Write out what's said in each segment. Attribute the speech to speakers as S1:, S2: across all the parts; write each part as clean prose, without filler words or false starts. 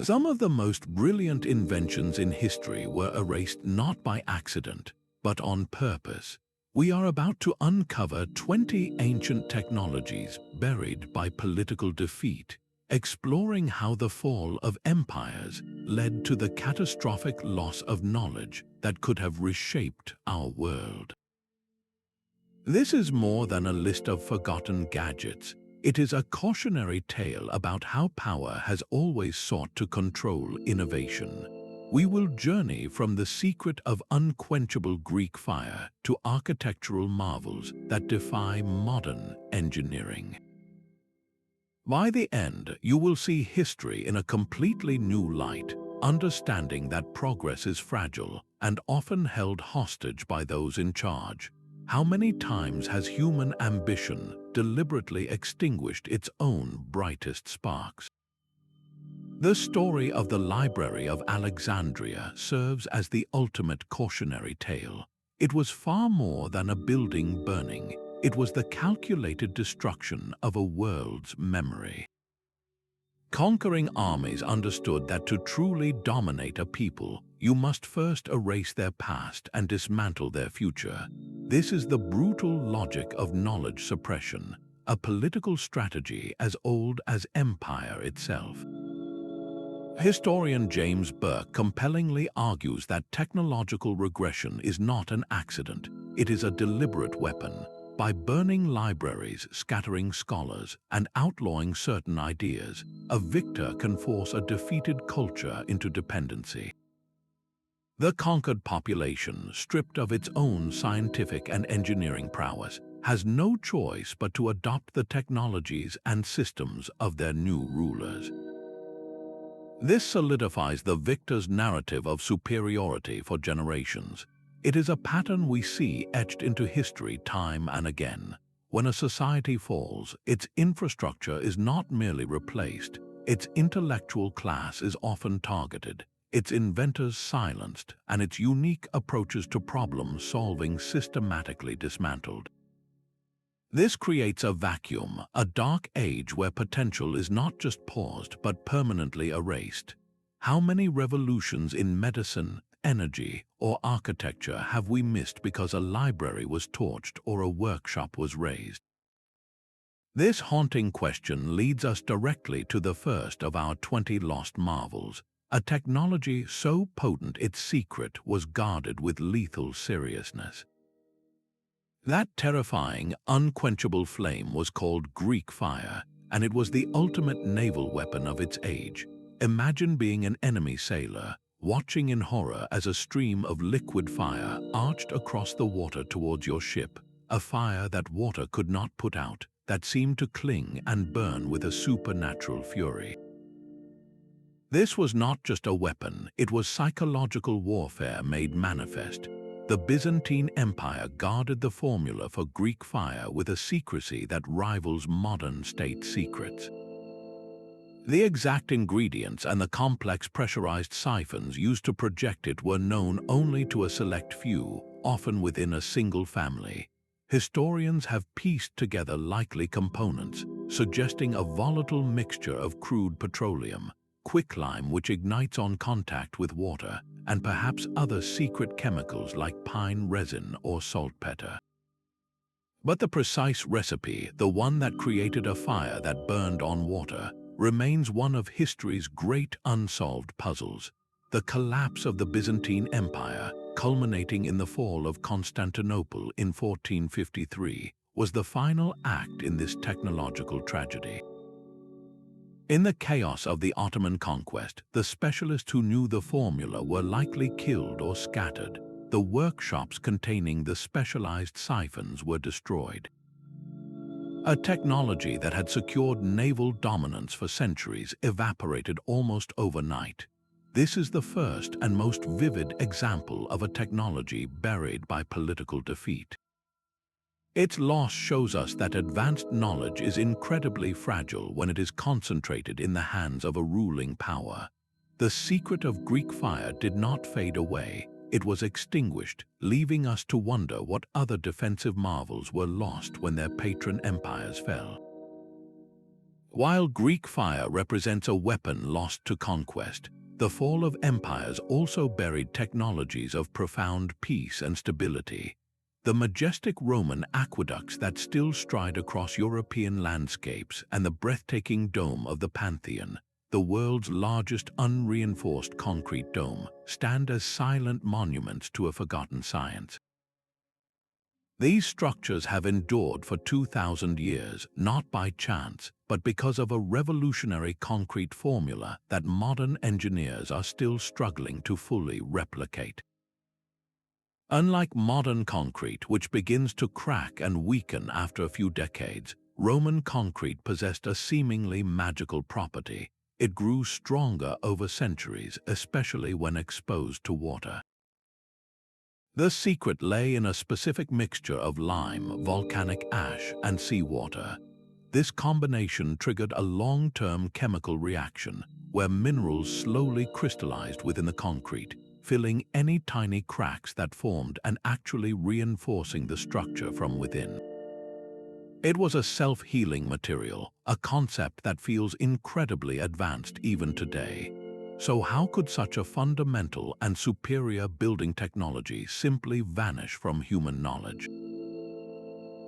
S1: Some of the most brilliant inventions in history were erased not by accident, but on purpose. We are about to uncover 20 ancient technologies buried by political defeat, exploring how the fall of empires led to the catastrophic loss of knowledge that could have reshaped our world. This is more than a list of forgotten gadgets. It is a cautionary tale about how power has always sought to control innovation. We will journey from the secret of unquenchable Greek fire to architectural marvels that defy modern engineering. By the end, you will see history in a completely new light, understanding that progress is fragile and often held hostage by those in charge. How many times has human ambition deliberately extinguished its own brightest sparks? The story of the Library of Alexandria serves as the ultimate cautionary tale. It was far more than a building burning. It was the calculated destruction of a world's memory. Conquering armies understood that to truly dominate a people, you must first erase their past and dismantle their future. This is the brutal logic of knowledge suppression, a political strategy as old as empire itself. Historian James Burke compellingly argues that technological regression is not an accident, it is a deliberate weapon. By burning libraries, scattering scholars, and outlawing certain ideas, a victor can force a defeated culture into dependency. The conquered population, stripped of its own scientific and engineering prowess, has no choice but to adopt the technologies and systems of their new rulers. This solidifies the victor's narrative of superiority for generations. It is a pattern we see etched into history time and again. When a society falls, its infrastructure is not merely replaced, its intellectual class is often targeted, its inventors silenced, and its unique approaches to problem-solving systematically dismantled. This creates a vacuum, a dark age where potential is not just paused but permanently erased. How many revolutions in medicine, energy, or architecture have we missed because a library was torched or a workshop was razed? This haunting question leads us directly to the first of our 20 lost marvels, a technology so potent its secret was guarded with lethal seriousness. That terrifying, unquenchable flame was called Greek fire, and it was the ultimate naval weapon of its age. Imagine being an enemy sailor, watching in horror as a stream of liquid fire arched across the water towards your ship, a fire that water could not put out, that seemed to cling and burn with a supernatural fury. This was not just a weapon, it was psychological warfare made manifest. The Byzantine Empire guarded the formula for Greek fire with a secrecy that rivals modern state secrets. The exact ingredients and the complex pressurized siphons used to project it were known only to a select few, often within a single family. Historians have pieced together likely components, suggesting a volatile mixture of crude petroleum, quicklime which ignites on contact with water, and perhaps other secret chemicals like pine resin or saltpeter. But the precise recipe, the one that created a fire that burned on water, remains one of history's great unsolved puzzles. The collapse of the Byzantine Empire, culminating in the fall of Constantinople in 1453, was the final act in this technological tragedy. In the chaos of the Ottoman conquest, the specialists who knew the formula were likely killed or scattered. The workshops containing the specialized siphons were destroyed. A technology that had secured naval dominance for centuries evaporated almost overnight. This is the first and most vivid example of a technology buried by political defeat. Its loss shows us that advanced knowledge is incredibly fragile when it is concentrated in the hands of a ruling power. The secret of Greek fire did not fade away. It was extinguished, leaving us to wonder what other defensive marvels were lost when their patron empires fell. While Greek fire represents a weapon lost to conquest, the fall of empires also buried technologies of profound peace and stability. The majestic Roman aqueducts that still stride across European landscapes and the breathtaking dome of the Pantheon, the world's largest unreinforced concrete dome, stand as silent monuments to a forgotten science. These structures have endured for 2,000 years, not by chance, but because of a revolutionary concrete formula that modern engineers are still struggling to fully replicate. Unlike modern concrete, which begins to crack and weaken after a few decades, Roman concrete possessed a seemingly magical property. It grew stronger over centuries, especially when exposed to water. The secret lay in a specific mixture of lime, volcanic ash, and seawater. This combination triggered a long-term chemical reaction where minerals slowly crystallized within the concrete, filling any tiny cracks that formed and actually reinforcing the structure from within. It was a self-healing material, a concept that feels incredibly advanced even today. So how could such a fundamental and superior building technology simply vanish from human knowledge?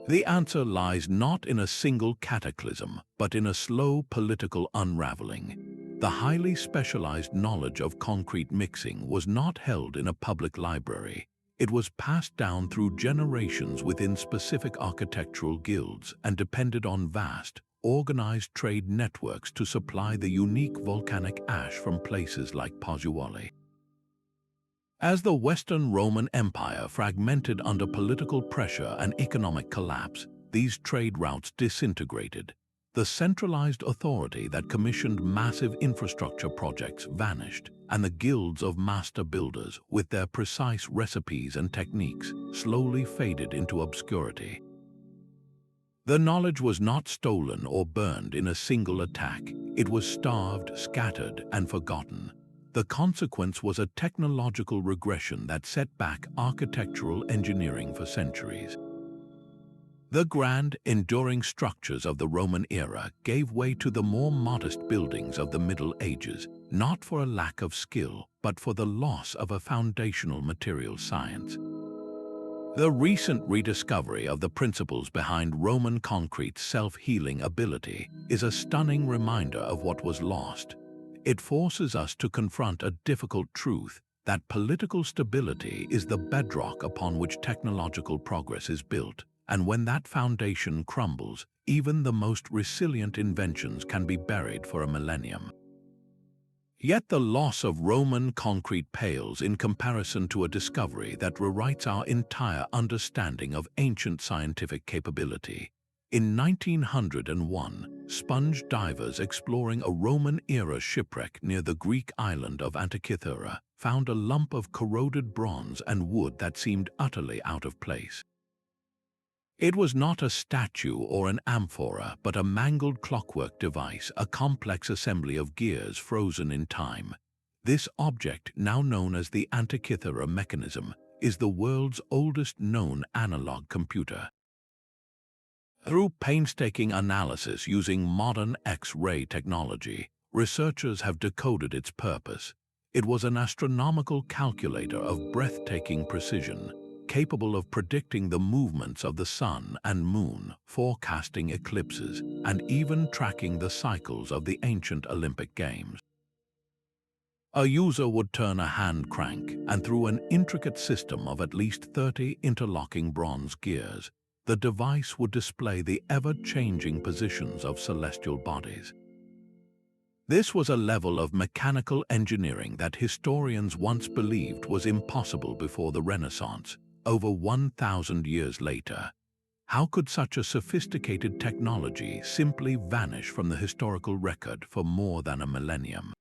S1: The answer lies not in a single cataclysm, but in a slow political unraveling. The highly specialized knowledge of concrete mixing was not held in a public library. It was passed down through generations within specific architectural guilds and depended on vast, organized trade networks to supply the unique volcanic ash from places like Pozzuoli. As the Western Roman Empire fragmented under political pressure and economic collapse, these trade routes disintegrated. The centralized authority that commissioned massive infrastructure projects vanished, and the guilds of master builders, with their precise recipes and techniques, slowly faded into obscurity. The knowledge was not stolen or burned in a single attack. It was starved, scattered, and forgotten. The consequence was a technological regression that set back architectural engineering for centuries. The grand, enduring structures of the Roman era gave way to the more modest buildings of the Middle Ages, not for a lack of skill, but for the loss of a foundational material science. The recent rediscovery of the principles behind Roman concrete's self-healing ability is a stunning reminder of what was lost. It forces us to confront a difficult truth that political stability is the bedrock upon which technological progress is built, and when that foundation crumbles, even the most resilient inventions can be buried for a millennium. Yet the loss of Roman concrete pales in comparison to a discovery that rewrites our entire understanding of ancient scientific capability. In 1901, sponge divers exploring a Roman-era shipwreck near the Greek island of Antikythera found a lump of corroded bronze and wood that seemed utterly out of place. It was not a statue or an amphora, but a mangled clockwork device, a complex assembly of gears frozen in time. This object, now known as the Antikythera Mechanism, is the world's oldest known analog computer. Through painstaking analysis using modern X-ray technology, researchers have decoded its purpose. It was an astronomical calculator of breathtaking precision, capable of predicting the movements of the sun and moon, forecasting eclipses, and even tracking the cycles of the ancient Olympic Games. A user would turn a hand crank, and through an intricate system of at least 30 interlocking bronze gears, the device would display the ever-changing positions of celestial bodies. This was a level of mechanical engineering that historians once believed was impossible before the Renaissance, over 1,000 years later. How could such a sophisticated technology simply vanish from the historical record for more than a millennium?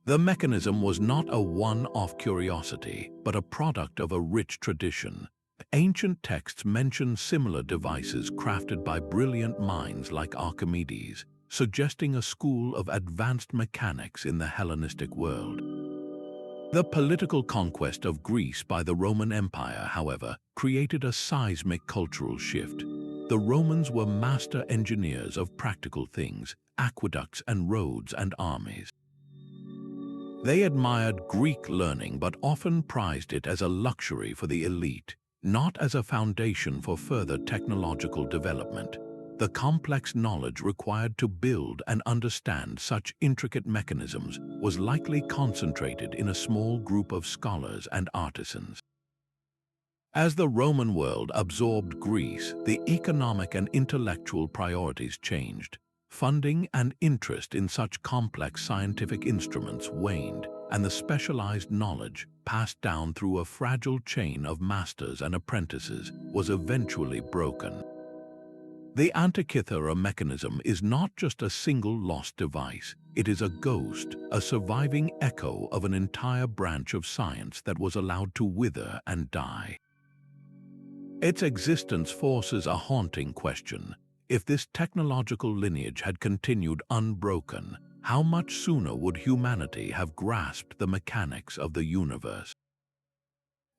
S1: The mechanism was not a one-off curiosity, but a product of a rich tradition. Ancient texts mention similar devices crafted by brilliant minds like Archimedes, suggesting a school of advanced mechanics in the Hellenistic world. The political conquest of Greece by the Roman Empire, however, created a seismic cultural shift. The Romans were master engineers of practical things, aqueducts and roads and armies. They admired Greek learning but often prized it as a luxury for the elite, not as a foundation for further technological development. The complex knowledge required to build and understand such intricate mechanisms was likely concentrated in a small group of scholars and artisans. As the Roman world absorbed Greece, the economic and intellectual priorities changed. Funding and interest in such complex scientific instruments waned, and the specialized knowledge, passed down through a fragile chain of masters and apprentices, was eventually broken. The Antikythera Mechanism is not just a single lost device. It is a ghost, a surviving echo of an entire branch of science that was allowed to wither and die. Its existence forces a haunting question. If this technological lineage had continued unbroken, how much sooner would humanity have grasped the mechanics of the universe?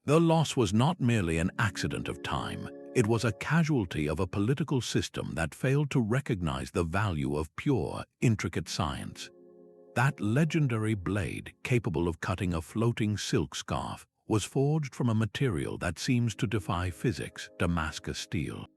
S1: The loss was not merely an accident of time. It was a casualty of a political system that failed to recognize the value of pure, intricate science. That legendary blade, capable of cutting a floating silk scarf, was forged from a material that seems to defy physics, Damascus steel.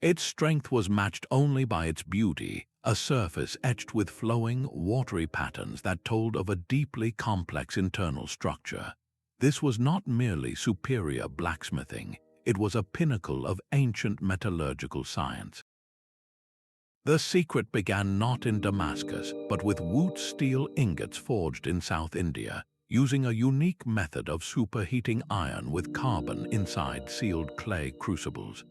S1: Its strength was matched only by its beauty, a surface etched with flowing, watery patterns that told of a deeply complex internal structure. This was not merely superior blacksmithing, it was a pinnacle of ancient metallurgical science. The secret began not in Damascus, but with Wootz steel ingots forged in South India, using a unique method of superheating iron with carbon inside sealed clay crucibles.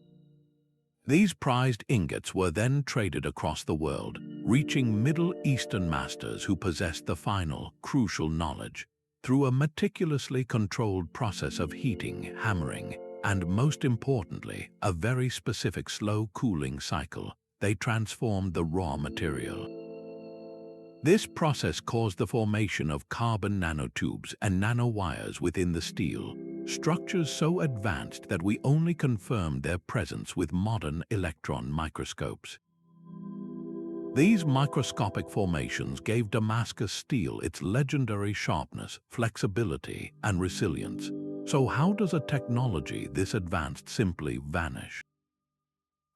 S1: These prized ingots were then traded across the world, reaching Middle Eastern masters who possessed the final, crucial knowledge. Through a meticulously controlled process of heating, hammering, and most importantly, a very specific slow cooling cycle, they transformed the raw material. This process caused the formation of carbon nanotubes and nanowires within the steel, structures so advanced that we only confirmed their presence with modern electron microscopes. These microscopic formations gave Damascus steel its legendary sharpness, flexibility, and resilience. So how does a technology this advanced simply vanish?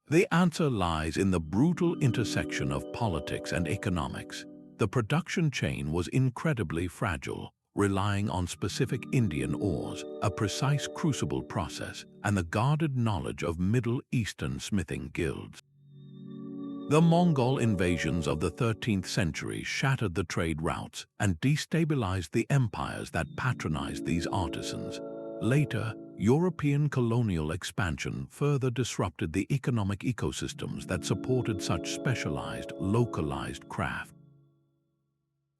S1: The answer lies in the brutal intersection of politics and economics. The production chain was incredibly fragile, relying on specific Indian ores, a precise crucible process, and the guarded knowledge of Middle Eastern smithing guilds. The Mongol invasions of the 13th century shattered the trade routes and destabilized the empires that patronized these artisans. Later, European colonial expansion further disrupted the economic ecosystems that supported such specialized, localized craft.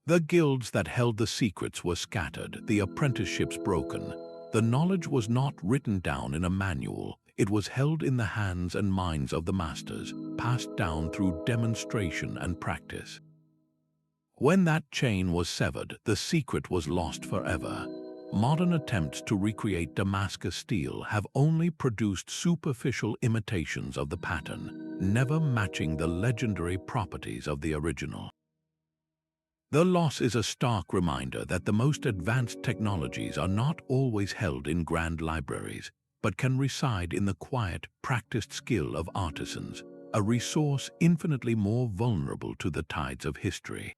S1: The guilds that held the secrets were scattered, the apprenticeships broken. The knowledge was not written down in a manual, it was held in the hands and minds of the masters, passed down through demonstration and practice. When that chain was severed, the secret was lost forever. Modern attempts to recreate Damascus steel have only produced superficial imitations of the pattern, never matching the legendary properties of the original. The loss is a stark reminder that the most advanced technologies are not always held in grand libraries, but can reside in the quiet, practiced skill of artisans, a resource infinitely more vulnerable to the tides of history.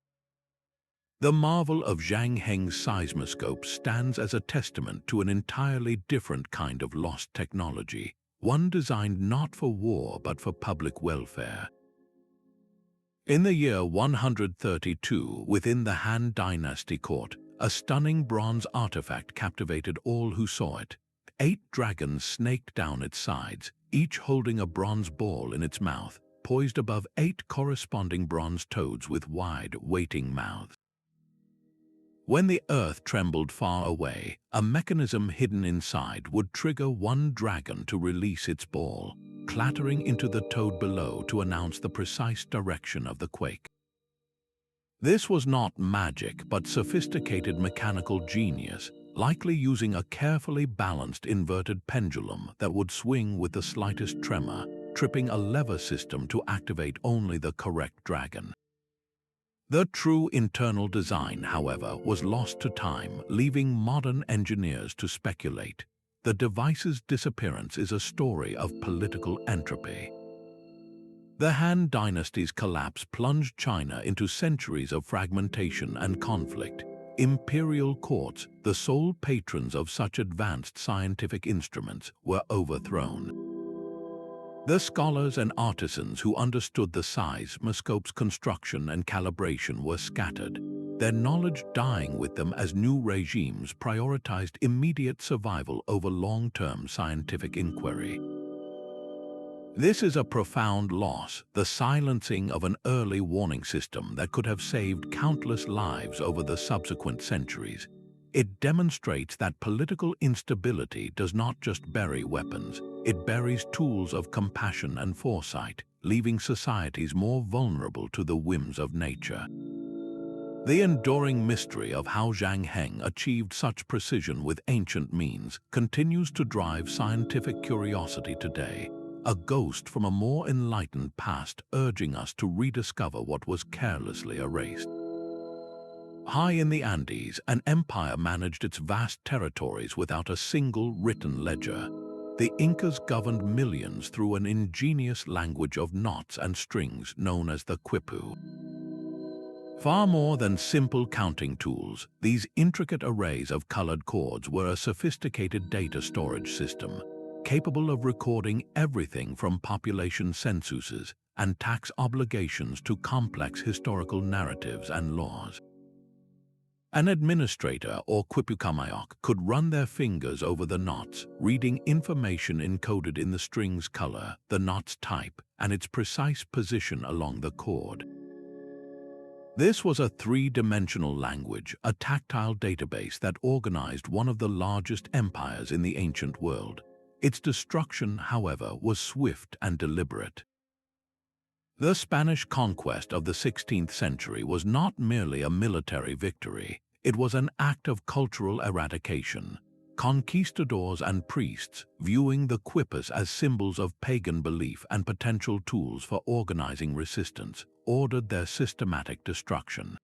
S1: The marvel of Zhang Heng's seismoscope stands as a testament to an entirely different kind of lost technology, one designed not for war but for public welfare. In the year 132, within the Han Dynasty court, a stunning bronze artifact captivated all who saw it. 8 dragons snaked down its sides, each holding a bronze ball in its mouth, poised above 8 corresponding bronze toads with wide, waiting mouths. When the earth trembled far away, a mechanism hidden inside would trigger one dragon to release its ball, clattering into the toad below to announce the precise direction of the quake. This was not magic, but sophisticated mechanical genius, likely using a carefully balanced inverted pendulum that would swing with the slightest tremor, tripping a lever system to activate only the correct dragon. The true internal design, however, was lost to time, leaving modern engineers to speculate. The device's disappearance is a story of political entropy. The Han dynasty's collapse plunged China into centuries of fragmentation and conflict. Imperial courts, the sole patrons of such advanced scientific instruments, were overthrown. The scholars and artisans who understood the seismoscope's construction and calibration were scattered, their knowledge dying with them as new regimes prioritized immediate survival over long-term scientific inquiry. This is a profound loss, the silencing of an early warning system that could have saved countless lives over the subsequent centuries. It demonstrates that political instability does not just bury weapons, it buries tools of compassion and foresight, leaving societies more vulnerable to the whims of nature. The enduring mystery of how Zhang Heng achieved such precision with ancient means continues to drive scientific curiosity today, a ghost from a more enlightened past urging us to rediscover what was carelessly erased. High in the Andes, an empire managed its vast territories without a single written ledger. The Incas governed millions through an ingenious language of knots and strings known as the Quipu. Far more than simple counting tools, these intricate arrays of colored chords were a sophisticated data storage system, capable of recording everything from population censuses and tax obligations to complex historical narratives and laws. An administrator or Quipu could run their fingers over the knots, reading information encoded in the string's color, the knot's type, and its precise position along the cord. This was a three-dimensional language, a tactile database that organized one of the largest empires in the ancient world. Its destruction, however, was swift and deliberate. The Spanish conquest of the 16th century was not merely a military victory. It was an act of cultural eradication. Conquistadors and priests, viewing the Quipus as symbols of pagan belief and potential tools for organizing resistance, ordered their systematic destruction.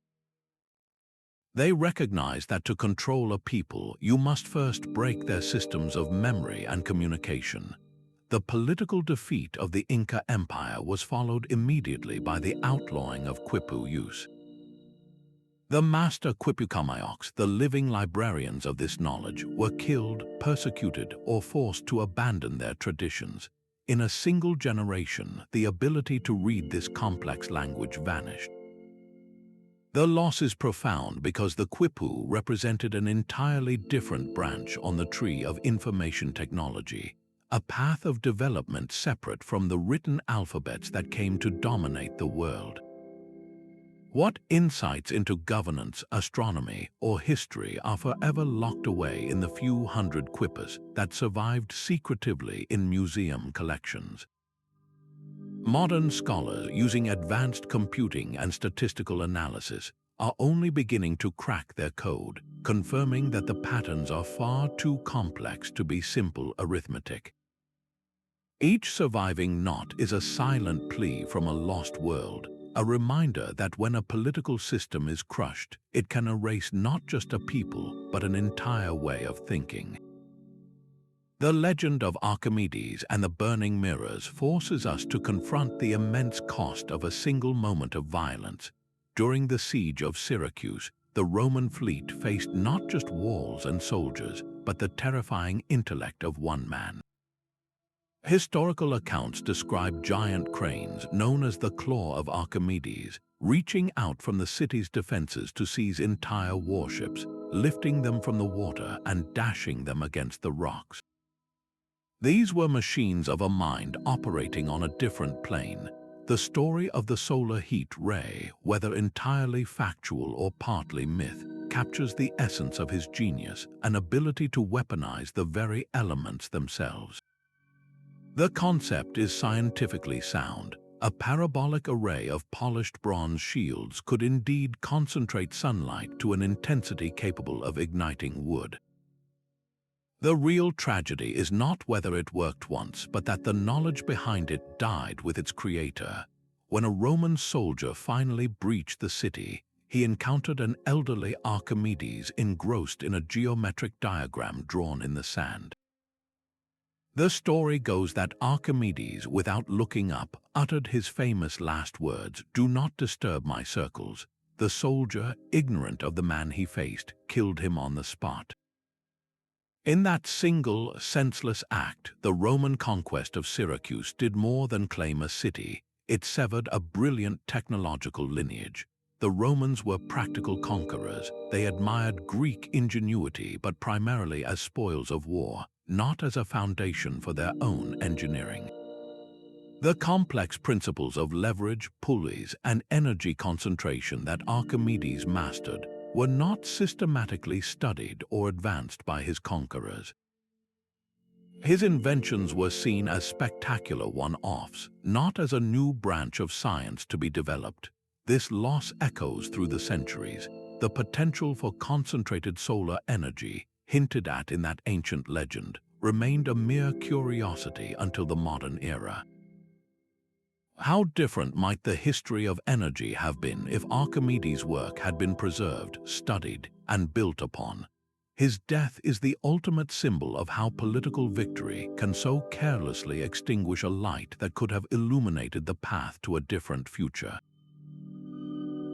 S1: They recognized that to control a people, you must first break their systems of memory and communication. The political defeat of the Inca Empire was followed immediately by the outlawing of Quipu use. The master Quipu, the living librarians of this knowledge, were killed, persecuted, or forced to abandon their traditions. In a single generation, the ability to read this complex language vanished. The loss is profound because the Quipu represented an entirely different branch on the tree of information technology, a path of development separate from the written alphabets that came to dominate the world. What insights into governance, astronomy, or history are forever locked away in the few hundred Quipus that survived secretively in museum collections? Modern scholars, using advanced computing and statistical analysis, are only beginning to crack their code, confirming that the patterns are far too complex to be simple arithmetic. Each surviving knot is a silent plea from a lost world, a reminder that when a political system is crushed, it can erase not just a people, but an entire way of thinking. The legend of Archimedes and the burning mirrors forces us to confront the immense cost of a single moment of violence. During the siege of Syracuse, the Roman fleet faced not just walls and soldiers, but the terrifying intellect of one man. Historical accounts describe giant cranes, known as the Claw of Archimedes, reaching out from the city's defenses to seize entire warships, lifting them from the water and dashing them against the rocks. These were machines of a mind operating on a different plane. The story of the solar heat ray, whether entirely factual or partly myth, captures the essence of his genius, an ability to weaponize the very elements themselves. The concept is scientifically sound. A parabolic array of polished bronze shields could indeed concentrate sunlight to an intensity capable of igniting wood. The real tragedy is not whether it worked once, but that the knowledge behind it died with its creator. When a Roman soldier finally breached the city, he encountered an elderly Archimedes engrossed in a geometric diagram drawn in the sand. The story goes that Archimedes, without looking up, uttered his famous last words, "Do not disturb my circles." The soldier, ignorant of the man he faced, killed him on the spot. In that single, senseless act, the Roman conquest of Syracuse did more than claim a city. It severed a brilliant technological lineage. The Romans were practical conquerors. They admired Greek ingenuity, but primarily as spoils of war, not as a foundation for their own engineering. The complex principles of leverage, pulleys, and energy concentration that Archimedes mastered were not systematically studied or advanced by his conquerors. His inventions were seen as spectacular one-offs, not as a new branch of science to be developed. This loss echoes through the centuries. The potential for concentrated solar energy, hinted at in that ancient legend, remained a mere curiosity until the modern era. How different might the history of energy have been if Archimedes' work had been preserved, studied, and built upon? His death is the ultimate symbol of how political victory can so carelessly extinguish a light that could have illuminated the path to a different future.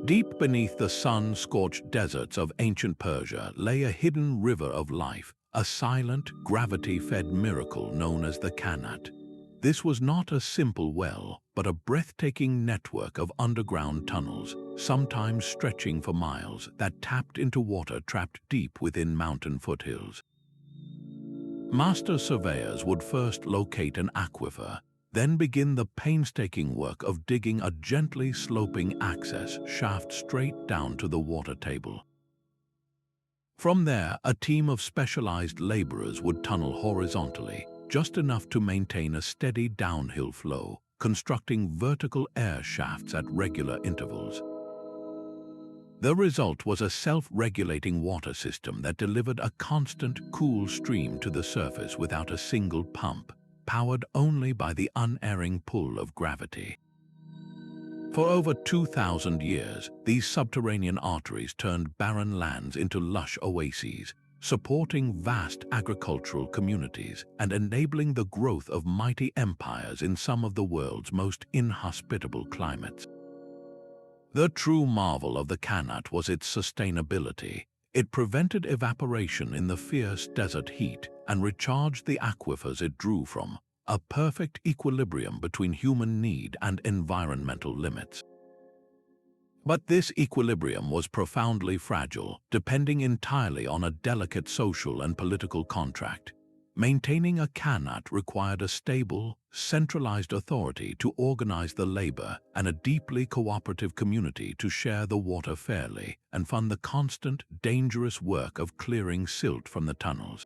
S1: Deep beneath the sun-scorched deserts of ancient Persia lay a hidden river of life, a silent, gravity-fed miracle known as the Qanat. This was not a simple well, but a breathtaking network of underground tunnels, sometimes stretching for miles, that tapped into water trapped deep within mountain foothills. Master surveyors would first locate an aquifer, then begin the painstaking work of digging a gently sloping access shaft straight down to the water table. From there, a team of specialized laborers would tunnel horizontally, just enough to maintain a steady downhill flow, constructing vertical air shafts at regular intervals. The result was a self-regulating water system that delivered a constant, cool stream to the surface without a single pump, powered only by the unerring pull of gravity. For over 2,000 years, these subterranean arteries turned barren lands into lush oases, supporting vast agricultural communities and enabling the growth of mighty empires in some of the world's most inhospitable climates. The true marvel of the Qanat was its sustainability. It prevented evaporation in the fierce desert heat and recharged the aquifers it drew from, a perfect equilibrium between human need and environmental limits. But this equilibrium was profoundly fragile, depending entirely on a delicate social and political contract. Maintaining a Qanat required a stable, centralized authority to organize the labor and a deeply cooperative community to share the water fairly and fund the constant, dangerous work of clearing silt from the tunnels.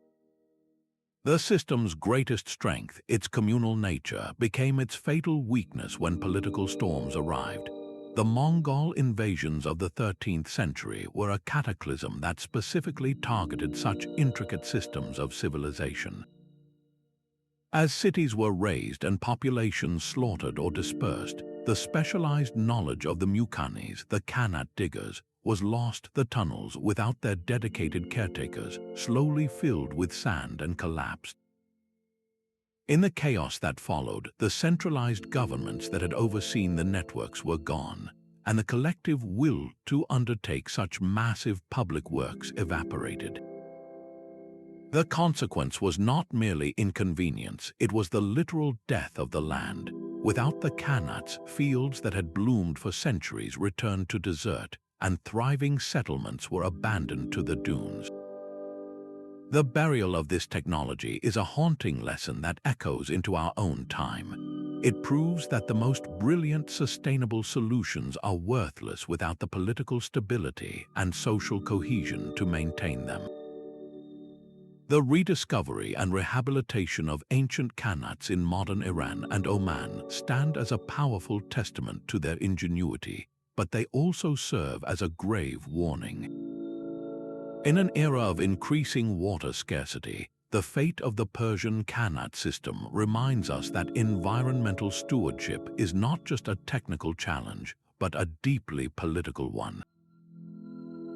S1: The system's greatest strength, its communal nature, became its fatal weakness when political storms arrived. The Mongol invasions of the 13th century were a cataclysm that specifically targeted such intricate systems of civilization. As cities were razed and populations slaughtered or dispersed, the specialized knowledge of the Mukanis, the Qanat diggers, was lost. The tunnels, without their dedicated caretakers, slowly filled with sand and collapsed. In the chaos that followed, the centralized governments that had overseen the networks were gone, and the collective will to undertake such massive public works evaporated. The consequence was not merely inconvenience, it was the literal death of the land. Without the Qanats, fields that had bloomed for centuries returned to desert, and thriving settlements were abandoned to the dunes. The burial of this technology is a haunting lesson that echoes into our own time. It proves that the most brilliant sustainable solutions are worthless without the political stability and social cohesion to maintain them. The rediscovery and rehabilitation of ancient Qanats in modern Iran and Oman stand as a powerful testament to their ingenuity, but they also serve as a grave warning. In an era of increasing water scarcity, the fate of the Persian Qanat system reminds us that environmental stewardship is not just a technical challenge, but a deeply political one.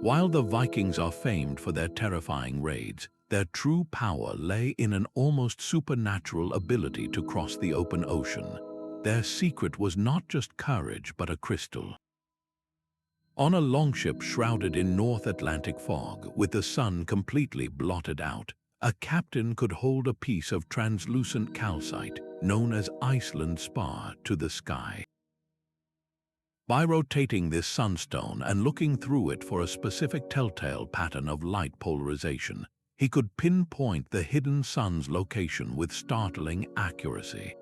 S1: While the Vikings are famed for their terrifying raids, their true power lay in an almost supernatural ability to cross the open ocean. Their secret was not just courage, but a crystal. On a longship shrouded in North Atlantic fog, with the sun completely blotted out, a captain could hold a piece of translucent calcite, known as Iceland spar, to the sky. By rotating this sunstone and looking through it for a specific telltale pattern of light polarization, he could pinpoint the hidden sun's location with startling accuracy.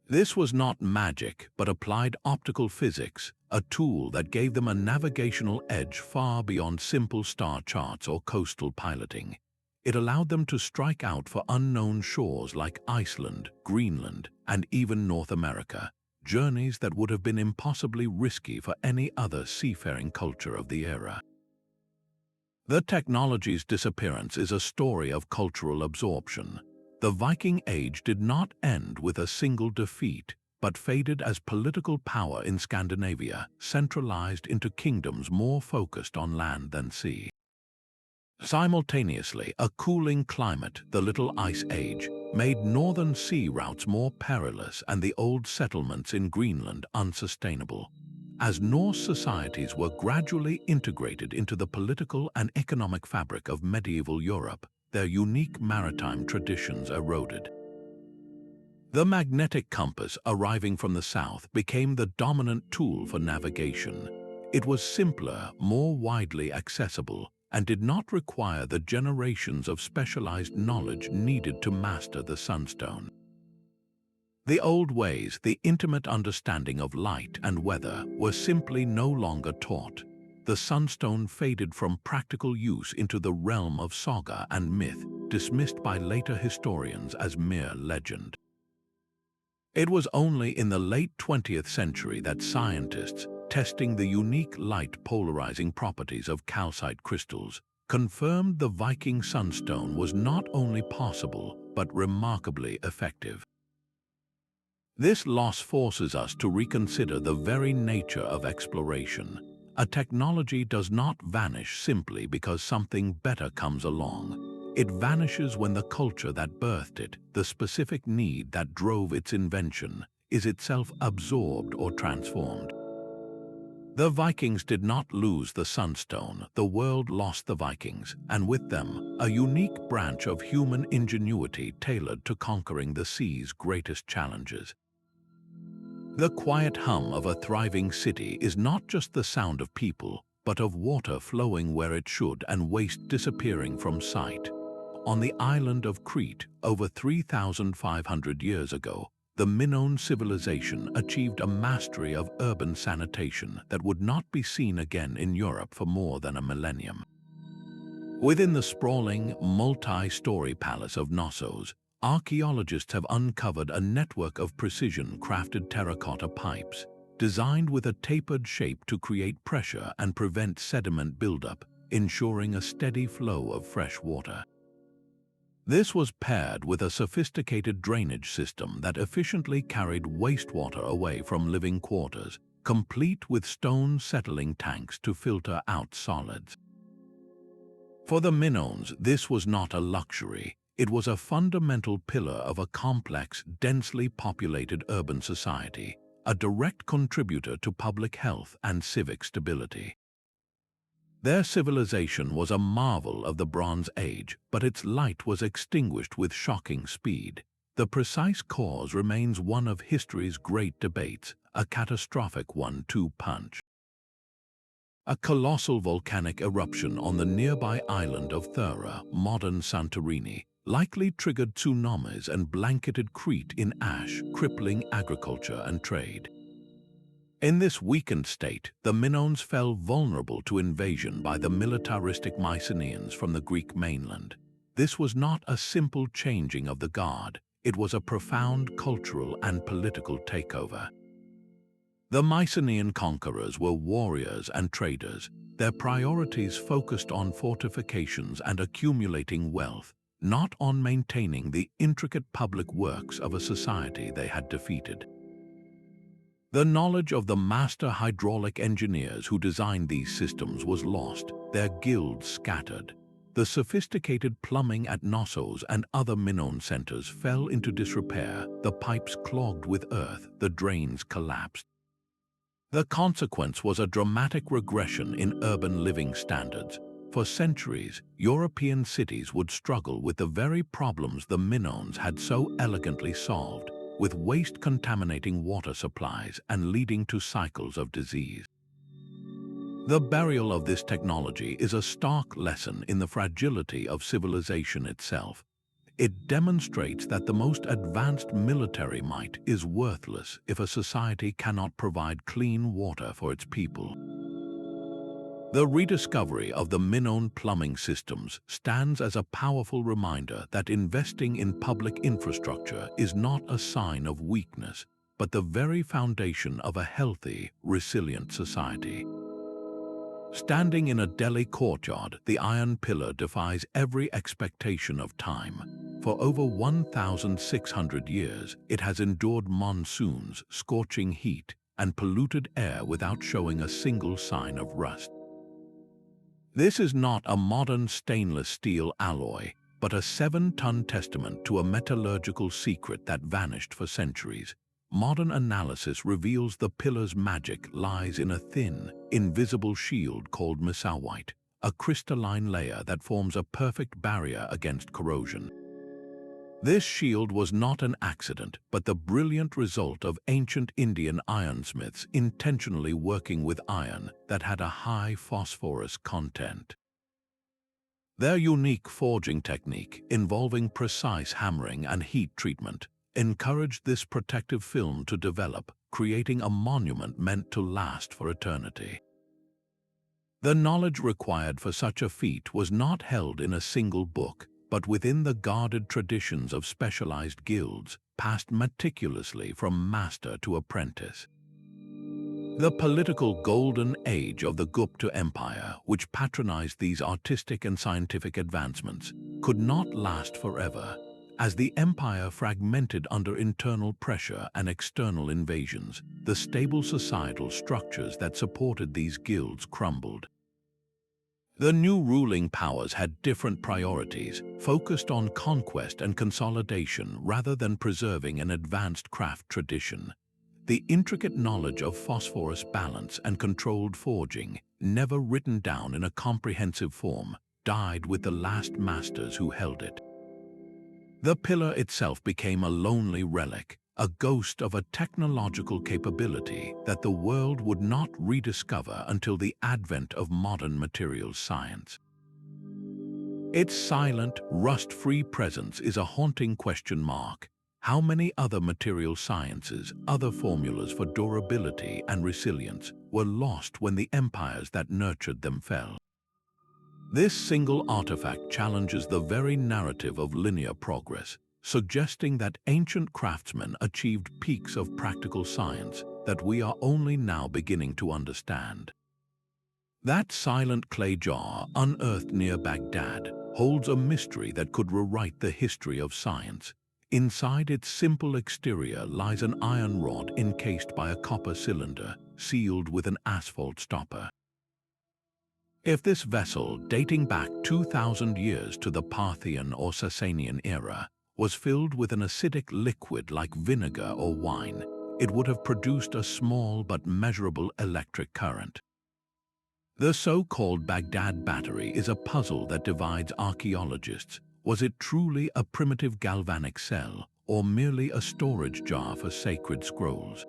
S1: This was not magic, but applied optical physics, a tool that gave them a navigational edge far beyond simple star charts or coastal piloting. It allowed them to strike out for unknown shores like Iceland, Greenland, and even North America, journeys that would have been impossibly risky for any other seafaring culture of the era. The technology's disappearance is a story of cultural absorption. The Viking Age did not end with a single defeat, but faded as political power in Scandinavia centralized into kingdoms more focused on land than sea. Simultaneously, a cooling climate, the Little Ice Age, made northern sea routes more perilous and the old settlements in Greenland unsustainable. As Norse societies were gradually integrated into the political and economic fabric of medieval Europe, their unique maritime traditions eroded. The magnetic compass, arriving from the south, became the dominant tool for navigation. It was simpler, more widely accessible, and did not require the generations of specialized knowledge needed to master the sunstone. The old ways, the intimate understanding of light and weather, were simply no longer taught. The sunstone faded from practical use into the realm of saga and myth, dismissed by later historians as mere legend. It was only in the late 20th century that scientists, testing the unique light polarizing properties of calcite crystals, confirmed the Viking sunstone was not only possible, but remarkably effective. This loss forces us to reconsider the very nature of exploration. A technology does not vanish simply because something better comes along. It vanishes when the culture that birthed it, the specific need that drove its invention, is itself absorbed or transformed. The Vikings did not lose the sunstone, the world lost the Vikings, and with them, a unique branch of human ingenuity tailored to conquering the sea's greatest challenges. The quiet hum of a thriving city is not just the sound of people, but of water flowing where it should and waste disappearing from sight. On the island of Crete, over 3,500 years ago, the Minoan civilization achieved a mastery of urban sanitation that would not be seen again in Europe for more than a millennium. Within the sprawling, multi-story palace of Knossos, archaeologists have uncovered a network of precision-crafted terracotta pipes, designed with a tapered shape to create pressure and prevent sediment buildup, ensuring a steady flow of fresh water. This was paired with a sophisticated drainage system that efficiently carried wastewater away from living quarters, complete with stone settling tanks to filter out solids. For the Minoans, this was not a luxury. It was a fundamental pillar of a complex, densely populated urban society, a direct contributor to public health and civic stability. Their civilization was a marvel of the Bronze Age, but its light was extinguished with shocking speed. The precise cause remains one of history's great debates, a catastrophic one-two punch. A colossal volcanic eruption on the nearby island of Thera, modern Santorini, likely triggered tsunamis and blanketed Crete in ash, crippling agriculture and trade. In this weakened state, the Minoans fell vulnerable to invasion by the militaristic Mycenaeans from the Greek mainland. This was not a simple changing of the guard, it was a profound cultural and political takeover. The Mycenaean conquerors were warriors and traders, their priorities focused on fortifications and accumulating wealth, not on maintaining the intricate public works of a society they had defeated. The knowledge of the master hydraulic engineers who designed these systems was lost, their guilds scattered. The sophisticated plumbing at Knossos and other Minoan centers fell into disrepair, the pipes clogged with earth, the drains collapsed. The consequence was a dramatic regression in urban living standards. For centuries, European cities would struggle with the very problems the Minoans had so elegantly solved, with waste contaminating water supplies and leading to cycles of disease. The burial of this technology is a stark lesson in the fragility of civilization itself. It demonstrates that the most advanced military might is worthless if a society cannot provide clean water for its people. The rediscovery of the Minoan plumbing systems stands as a powerful reminder that investing in public infrastructure is not a sign of weakness, but the very foundation of a healthy, resilient society. Standing in a Delhi courtyard, the iron pillar defies every expectation of time. For over 1,600 years, it has endured monsoons, scorching heat, and polluted air without showing a single sign of rust. This is not a modern stainless steel alloy, but a 7-ton testament to a metallurgical secret that vanished for centuries. Modern analysis reveals the pillar's magic lies in a thin, invisible shield called mesawite, a crystalline layer that forms a perfect barrier against corrosion. This shield was not an accident, but the brilliant result of ancient Indian ironsmiths intentionally working with iron that had a high phosphorus content. Their unique forging technique, involving precise hammering and heat treatment, encouraged this protective film to develop, creating a monument meant to last for eternity. The knowledge required for such a feat was not held in a single book, but within the guarded traditions of specialized guilds, passed meticulously from master to apprentice. The political golden age of the Gupta Empire, which patronized these artistic and scientific advancements, could not last forever. As the empire fragmented under internal pressure and external invasions, the stable societal structures that supported these guilds crumbled. The new ruling powers had different priorities, focused on conquest and consolidation rather than preserving an advanced craft tradition. The intricate knowledge of phosphorus balance and controlled forging, never written down in a comprehensive form, died with the last masters who held it. The pillar itself became a lonely relic, a ghost of a technological capability that the world would not rediscover until the advent of modern materials science. Its silent, rust-free presence is a haunting question mark. How many other material sciences, other formulas for durability and resilience, were lost when the empires that nurtured them fell? This single artifact challenges the very narrative of linear progress, suggesting that ancient craftsmen achieved peaks of practical science that we are only now beginning to understand. That silent clay jar, unearthed near Baghdad, holds a mystery that could rewrite the history of science. Inside its simple exterior lies an iron rod encased by a copper cylinder, sealed with an asphalt stopper. If this vessel, dating back 2,000 years to the Parthian or Sasanian era, was filled with an acidic liquid like vinegar or wine, it would have produced a small but measurable electric current. The so-called Baghdad battery is a puzzle that divides archaeologists. Was it truly a primitive galvanic cell, or merely a storage jar for sacred scrolls?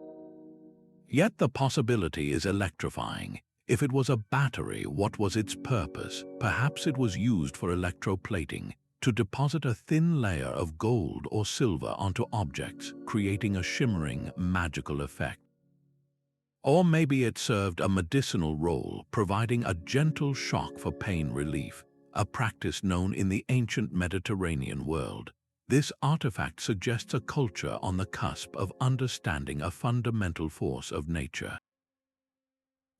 S1: Yet the possibility is electrifying. If it was a battery, what was its purpose? Perhaps it was used for electroplating, to deposit a thin layer of gold or silver onto objects, creating a shimmering, magical effect. Or maybe it served a medicinal role, providing a gentle shock for pain relief, a practice known in the ancient Mediterranean world. This artifact suggests a culture on the cusp of understanding a fundamental force of nature.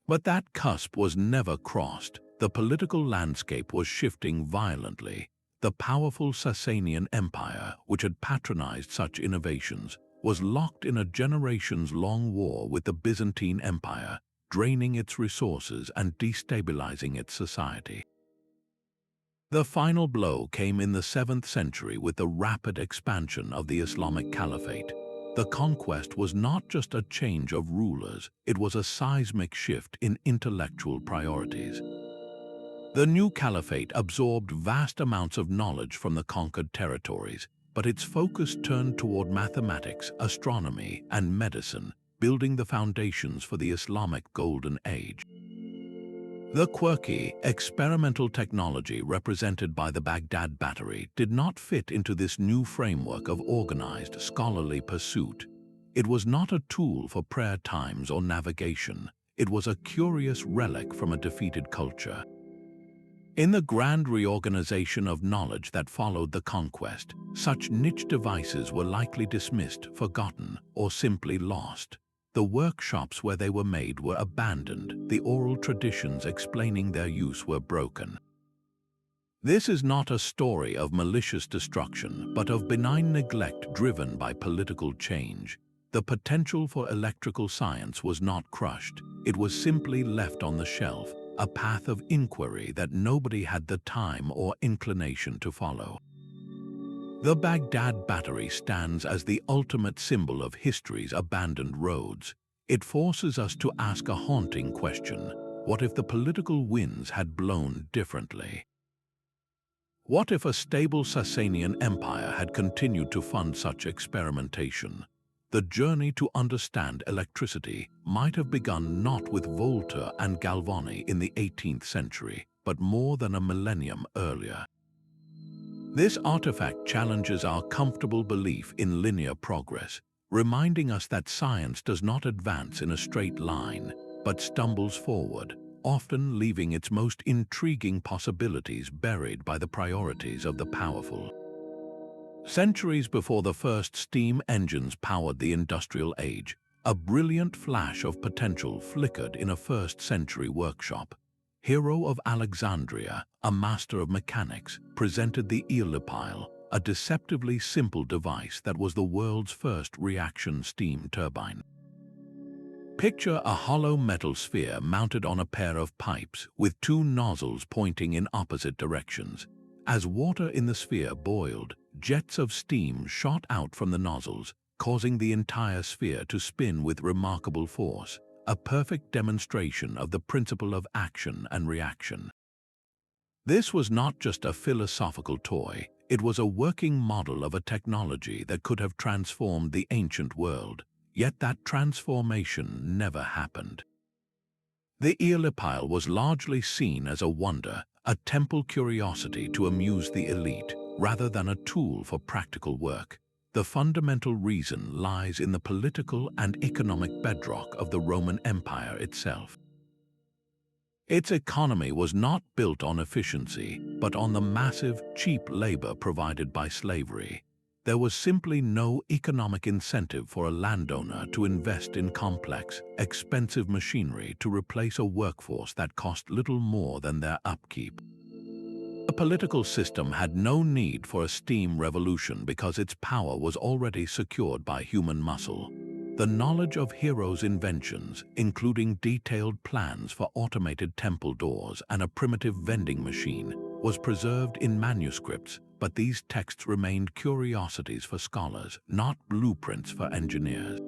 S1: But that cusp was never crossed. The political landscape was shifting violently. The The powerful Sasanian Empire, which had patronized such innovations, was locked in a generations-long war with the Byzantine Empire, draining its resources and destabilizing its society. The final blow came in the 7th century with the rapid expansion of the Islamic Caliphate. The conquest was not just a change of rulers, it was a seismic shift in intellectual priorities. The new caliphate absorbed vast amounts of knowledge from the conquered territories, but its focus turned toward mathematics, astronomy, and medicine, building the foundations for the Islamic Golden Age. The quirky, experimental technology represented by the Baghdad battery did not fit into this new framework of organized, scholarly pursuit. It was not a tool for prayer times or navigation. It was a curious relic from a defeated culture. In the grand reorganization of knowledge that followed the conquest, such niche devices were likely dismissed, forgotten, or simply lost. The workshops where they were made were abandoned, the oral traditions explaining their use were broken. This is not a story of malicious destruction, but of benign neglect driven by political change. The potential for electrical science was not crushed, it was simply left on the shelf, a path of inquiry that nobody had the time or inclination to follow. The Baghdad battery stands as the ultimate symbol of history's abandoned roads. It forces us to ask a haunting question: what if the political winds had blown differently? What if a stable Sasanian empire had continued to fund such experimentation? The journey to understand electricity might have begun not with Volta and Galvani in the 18th century, but more than a millennium earlier. This artifact challenges our comfortable belief in linear progress, reminding us that science does not advance in a straight line, but stumbles forward, often leaving its most intriguing possibilities buried by the priorities of the powerful. Centuries before the first steam engines powered the industrial age, a brilliant flash of potential flickered in a first-century workshop. Hero of Alexandria, a master of mechanics, presented the Aeolipile, a deceptively simple device that was the world's first reaction steam turbine. Picture a hollow metal sphere mounted on a pair of pipes with two nozzles pointing in opposite directions. As water in the sphere boiled, jets of steam shot out from the nozzles, causing the entire sphere to spin with remarkable force, a perfect demonstration of the principle of action and reaction. This was not just a philosophical toy, it was a working model of a technology that could have transformed the ancient world, yet that transformation never happened. The Aeolipile was largely seen as a wonder, a temple curiosity to amuse the elite, rather than a tool for practical work. The fundamental reason lies in the political and economic bedrock of the Roman Empire itself. Its economy was not built on efficiency, but on the massive, cheap labor provided by slavery. There was simply no economic incentive for a landowner to invest in complex, expensive machinery to replace a workforce that cost little more than their upkeep. The political system had no need for a steam revolution because its power was already secured by human muscle. The knowledge of Hero's inventions, including detailed plans for automated temple doors and a primitive vending machine, was preserved in manuscripts, but these texts remained curiosities for scholars, not blueprints for engineers.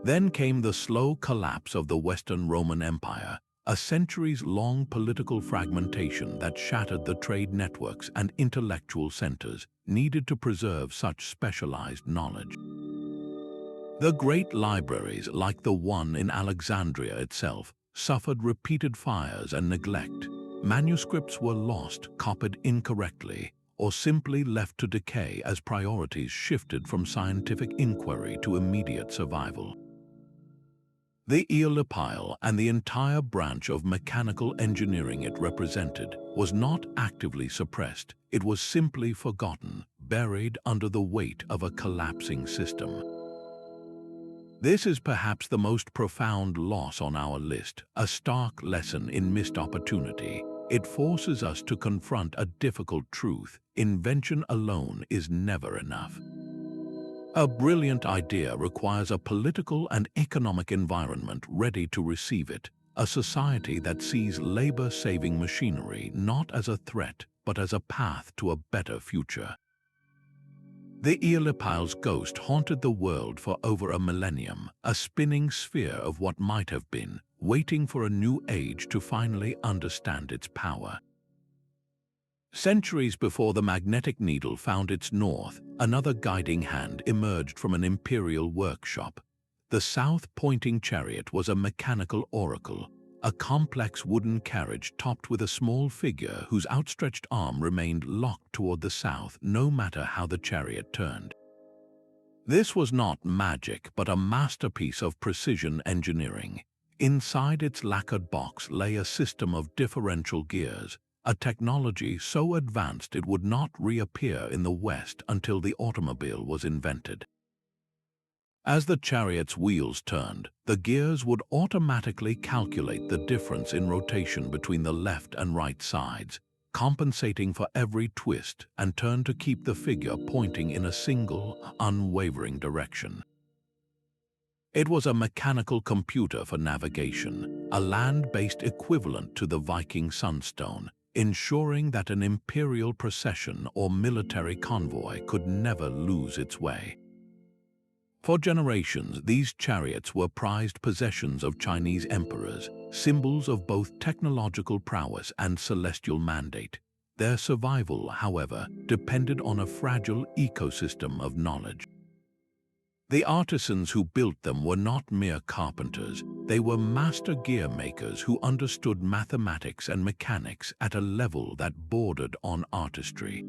S1: Then came the slow collapse of the Western Roman Empire, a centuries-long political fragmentation that shattered the trade networks and intellectual centers needed to preserve such specialized knowledge. The great libraries, like the one in Alexandria itself, suffered repeated fires and neglect. Manuscripts were lost, copied incorrectly, or simply left to decay as priorities shifted from scientific inquiry to immediate survival. The Aeolipile and the entire branch of mechanical engineering it represented was not actively suppressed, it was simply forgotten, buried under the weight of a collapsing system. This is perhaps the most profound loss on our list, a stark lesson in missed opportunity. it forces us to confront a difficult truth: invention alone is never enough. A brilliant idea requires a political and economic environment ready to receive it, a society that sees labor-saving machinery not as a threat but as a path to a better future. The Aeolipile's ghost haunted the world for over a millennium, a spinning sphere of what might have been, waiting for a new age to finally understand its power. Centuries before the magnetic needle found its north, another guiding hand emerged from an imperial workshop. The South-Pointing Chariot was a mechanical oracle, a complex wooden carriage topped with a small figure whose outstretched arm remained locked toward the south no matter how the chariot turned. This was not magic but a masterpiece of precision engineering. Inside its lacquered box lay a system of differential gears, a technology so advanced it would not reappear in the West until the automobile was invented. As the chariot's wheels turned, the gears would automatically calculate the difference in rotation between the left and right sides, compensating for every twist and turn to keep the figure pointing in a single, unwavering direction. It was a mechanical computer for navigation, a land-based equivalent to the Viking Sunstone, ensuring that an imperial procession or military convoy could never lose its way. For generations, these chariots were prized possessions of Chinese emperors, symbols of both technological prowess and celestial mandate. Their survival, however, depended on a fragile ecosystem of knowledge. The artisans who built them were not mere carpenters. They were master gear makers who understood mathematics and mechanics at a level that bordered on artistry.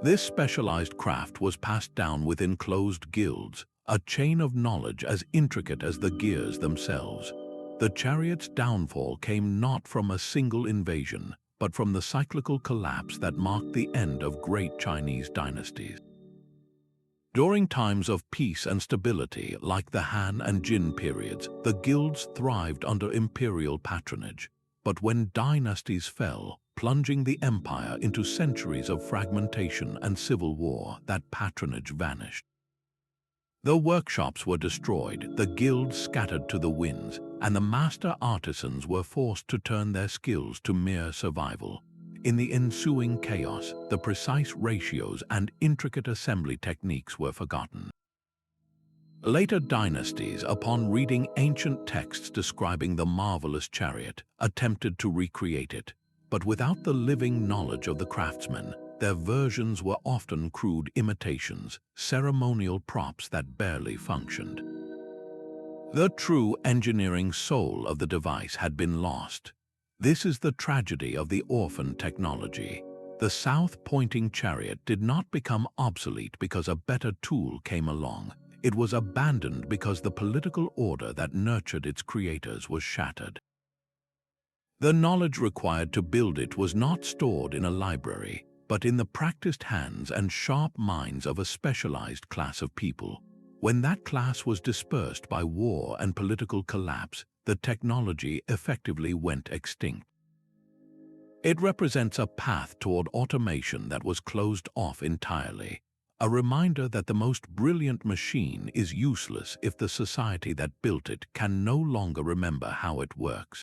S1: This specialized craft was passed down within closed guilds, a chain of knowledge as intricate as the gears themselves. The chariot's downfall came not from a single invasion, but from the cyclical collapse that marked the end of great Chinese dynasties. During times of peace and stability, like the Han and Jin periods, the guilds thrived under imperial patronage. But when dynasties fell, plunging the empire into centuries of fragmentation and civil war, that patronage vanished. The workshops were destroyed, the guilds scattered to the winds, and the master artisans were forced to turn their skills to mere survival. In the ensuing chaos, the precise ratios and intricate assembly techniques were forgotten. Later dynasties, upon reading ancient texts describing the marvelous chariot, attempted to recreate it. But without the living knowledge of the craftsmen, their versions were often crude imitations, ceremonial props that barely functioned. The true engineering soul of the device had been lost. This is the tragedy of the orphan technology. The South-Pointing Chariot did not become obsolete because a better tool came along. It was abandoned because the political order that nurtured its creators was shattered. The knowledge required to build it was not stored in a library, but in the practiced hands and sharp minds of a specialized class of people. When that class was dispersed by war and political collapse, the technology effectively went extinct. It represents a path toward automation that was closed off entirely, a reminder that the most brilliant machine is useless if the society that built it can no longer remember how it works.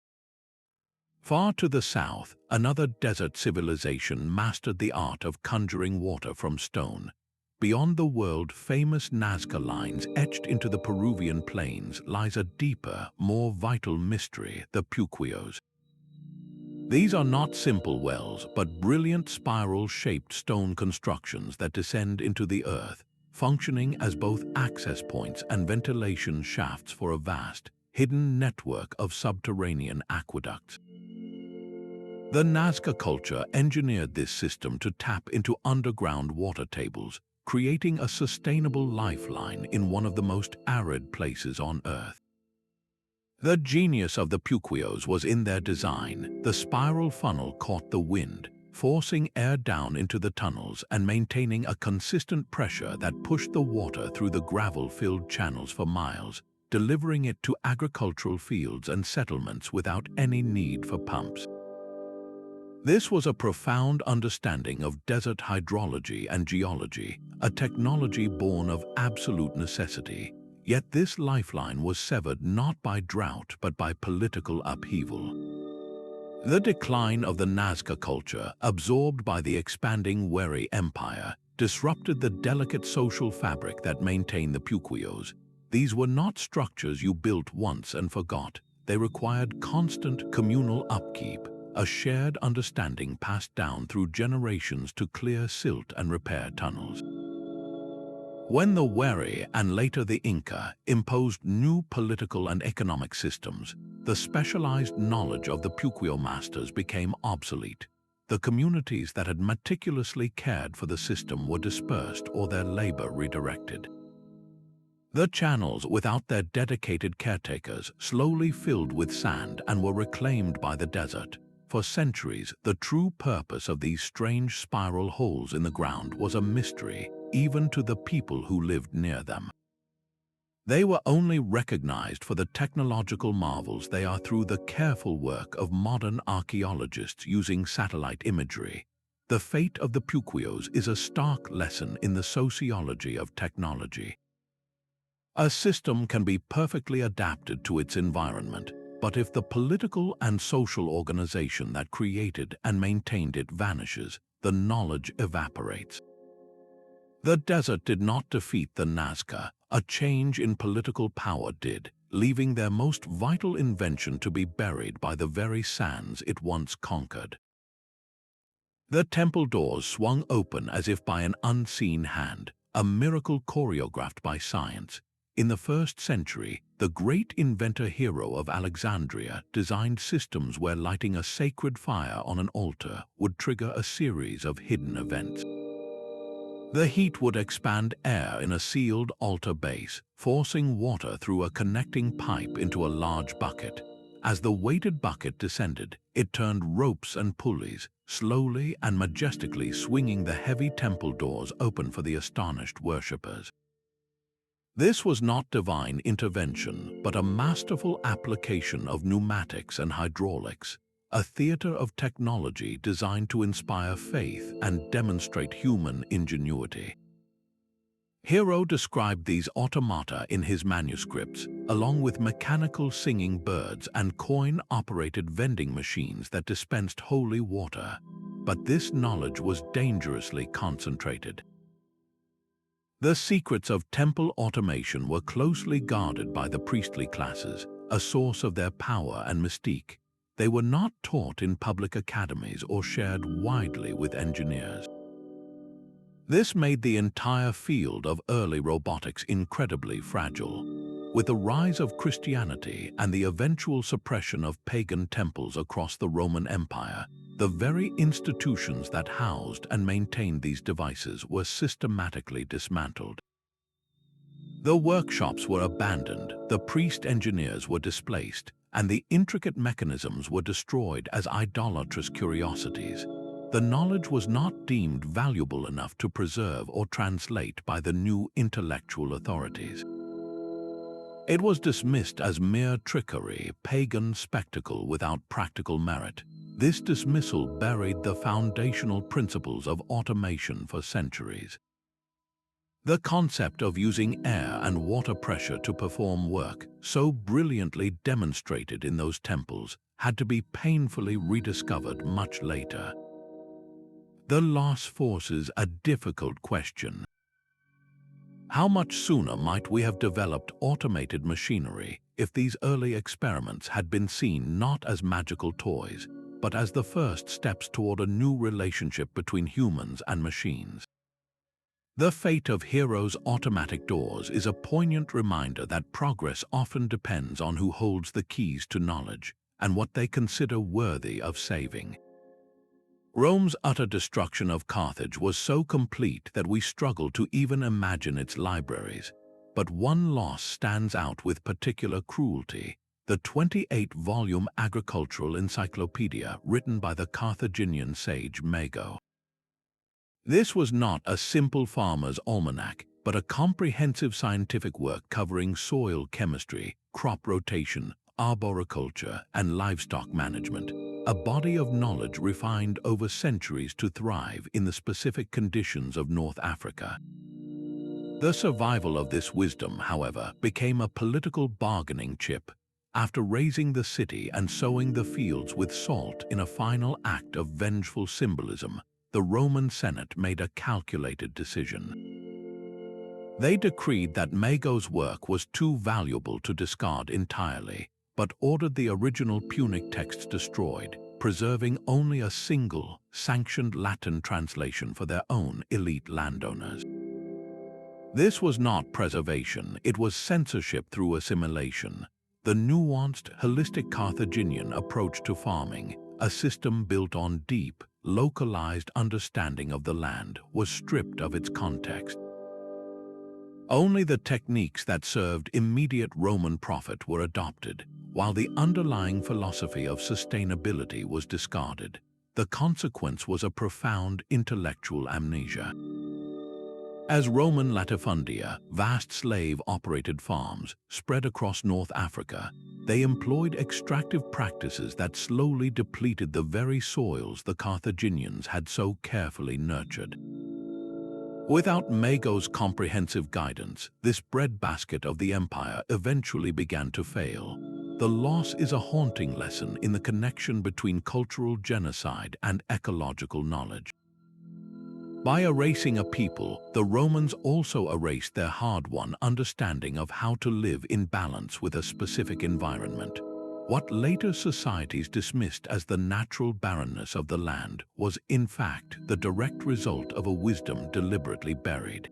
S1: Far to the south, another desert civilization mastered the art of conjuring water from stone. Beyond the world-famous Nazca lines etched into the Peruvian plains lies a deeper, more vital mystery: the puquios. These are not simple wells, but brilliant spiral-shaped stone constructions that descend into the earth, functioning as both access points and ventilation shafts for a vast, hidden network of subterranean aqueducts. The Nazca culture engineered this system to tap into underground water tables, creating a sustainable lifeline in one of the most arid places on Earth. The genius of the puquios was in their design. The spiral funnel caught the wind, forcing air down into the tunnels and maintaining a consistent pressure that pushed the water through the gravel-filled channels for miles, delivering it to agricultural fields and settlements without any need for pumps. This was a profound understanding of desert hydrology and geology, a technology born of absolute necessity. Yet this lifeline was severed not by drought but by political upheaval. The decline of the Nazca culture, absorbed by the expanding Wari Empire, disrupted the delicate social fabric that maintained the Puquayos. These were not structures you built once and forgot. They required constant communal upkeep, a shared understanding passed down through generations to clear silt and repair tunnels. When the Wari and later the Inca imposed new political and economic systems, the specialized knowledge of the Puquio masters became obsolete. The communities that had meticulously cared for the system were dispersed or their labor redirected. The channels, without their dedicated caretakers, slowly filled with sand and were reclaimed by the desert. For centuries, the true purpose of these strange spiral holes in the ground was a mystery, even to the people who lived near them. They were only recognized for the technological marvels they are through the careful work of modern archaeologists using satellite imagery. The fate of the Puquayos is a stark lesson in the sociology of technology. A system can be perfectly adapted to its environment, but if the political and social organization that created and maintained it vanishes, the knowledge evaporates. The desert did not defeat the Nazca. A change in political power did, leaving their most vital invention to be buried by the very sands it once conquered. The temple doors swung open as if by an unseen hand, a miracle choreographed by science. In the 1st century, the great inventor Hero of Alexandria designed systems where lighting a sacred fire on an altar would trigger a series of hidden events. The heat would expand air in a sealed altar base, forcing water through a connecting pipe into a large bucket. As the weighted bucket descended, it turned ropes and pulleys, slowly and majestically swinging the heavy temple doors open for the astonished worshippers. This was not divine intervention, but a masterful application of pneumatics and hydraulics, a theater of technology designed to inspire faith and demonstrate human ingenuity. Hero described these automata in his manuscripts, along with mechanical singing birds and coin-operated vending machines that dispensed holy water. But this knowledge was dangerously concentrated. The secrets of temple automation were closely guarded by the priestly classes, a source of their power and mystique. They were not taught in public academies or shared widely with engineers. This made the entire field of early robotics incredibly fragile. With the rise of Christianity and the eventual suppression of pagan temples across the Roman Empire, the very institutions that housed and maintained these devices were systematically dismantled. The workshops were abandoned, the priest engineers were displaced, and the intricate mechanisms were destroyed as idolatrous curiosities. The knowledge was not deemed valuable enough to preserve or translate by the new intellectual authorities. It was dismissed as mere trickery, pagan spectacle without practical merit. This dismissal buried the foundational principles of automation for centuries. The concept of using air and water pressure to perform work, so brilliantly demonstrated in those temples, had to be painfully rediscovered much later. The loss forces a difficult question. How much sooner might we have developed automated machinery if these early experiments had been seen not as magical toys, but as the first steps toward a new relationship between humans and machines? The fate of Hero's automatic doors is a poignant reminder that progress often depends on who holds the keys to knowledge and what they consider worthy of saving. Rome's utter destruction of Carthage was so complete that we struggle to even imagine its libraries. But one loss stands out with particular cruelty: the 28-volume agricultural encyclopedia written by the Carthaginian sage Mago. This was not a simple farmer's almanac, but a comprehensive scientific work covering soil chemistry, crop rotation, arboriculture, and livestock management, a body of knowledge refined over centuries to thrive in the specific conditions of North Africa. The survival of this wisdom, however, became a political bargaining chip. After razing the city and sowing the fields with salt in a final act of vengeful symbolism, the Roman Senate made a calculated decision. They decreed that Mago's work was too valuable to discard entirely, but ordered the original Punic texts destroyed, preserving only a single, sanctioned Latin translation for their own elite landowners. This was not preservation, it was censorship through assimilation. The nuanced, holistic Carthaginian approach to farming, a system built on deep, localized understanding of the land, was stripped of its context. Only the techniques that served immediate Roman profit were adopted, while the underlying philosophy of sustainability was discarded. The consequence was a profound intellectual amnesia. As Roman latifundia, vast slave-operated farms, spread across North Africa, they employed extractive practices that slowly depleted the very soils the Carthaginians had so carefully nurtured. Without Mago's comprehensive guidance, this breadbasket of the empire eventually began to fail. The loss is a haunting lesson in the connection between cultural genocide and ecological knowledge. By erasing a people, the Romans also erased their hard-won understanding of how to live in balance with a specific environment. What later societies dismissed as the natural barrenness of the land was, in fact, the direct result of a wisdom deliberately buried.